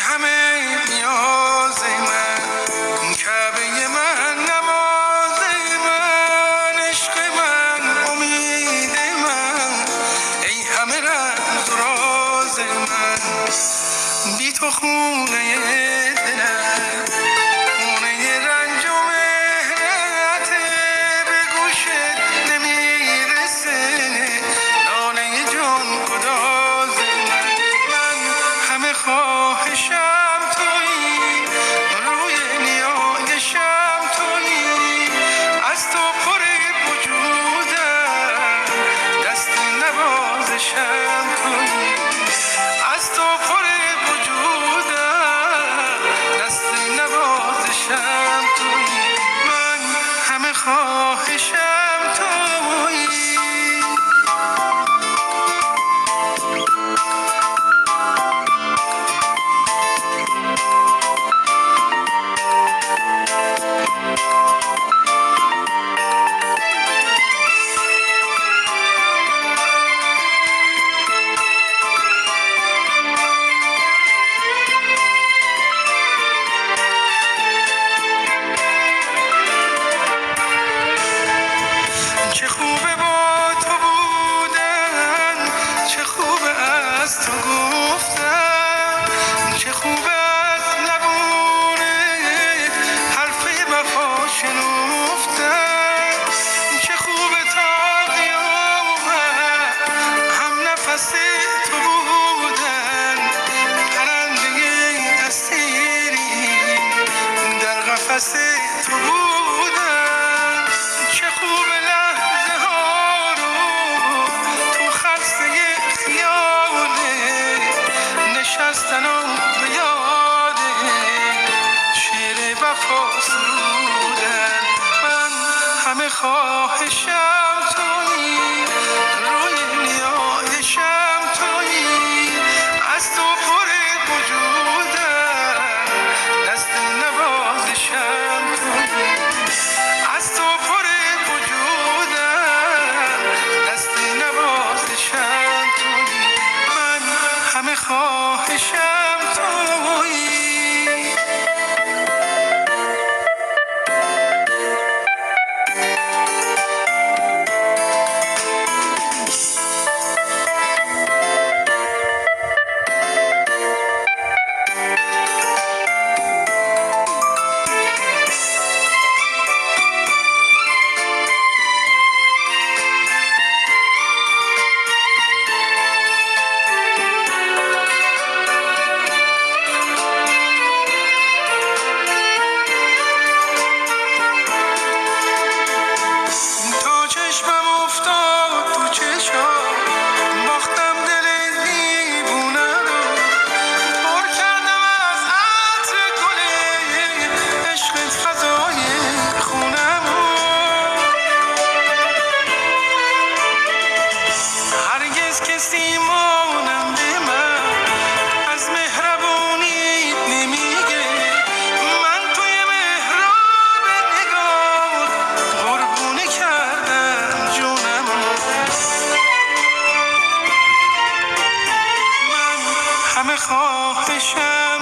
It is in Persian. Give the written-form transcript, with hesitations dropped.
همه نیاز من، کعبه من، نماز من، عشق من، امید من، ای همه رمز و راز من. بی تو خونه دلم، خونه رنج و مهنت، به گوشت نمیرسه ناله جان گداز من. من همه خواهشم تویی، روی نیایشم تویی، از تو پر وجودم، دست نوازشم تویی، از تو پر وجودم، دست نوازشم تویی. من همه خواهشم تویی. چه خوبه با تو بودن، چه خوبه از تو گفتن، چه خوبه از لبونت حرف وفا شنفتن، چه خوبه تا قیامت هم نفس تو بودن، پرنده اسیری در قفس تو بودن. چه خوبه لحظه ها رو تو خلسه خیاله نشستن و به یاد شعر وفا سرودن. من همه خواهشم تویی، روی نیایشم تویی، از تو پر وجودم، دست نوازشم تویی، از تو پر وجودم، دست نوازشم تویی. من همه خواهشم تویی. تا چشمم افتاد تو چشم، باختم دل دیوونه رو، پر کردم از عطر گل عشقت فضای خونم رو. هرگز کسی مانند من از مهربونی نمیگه، من توی محراب نگاه قربونه کردم جونم رو. من همه خواهشم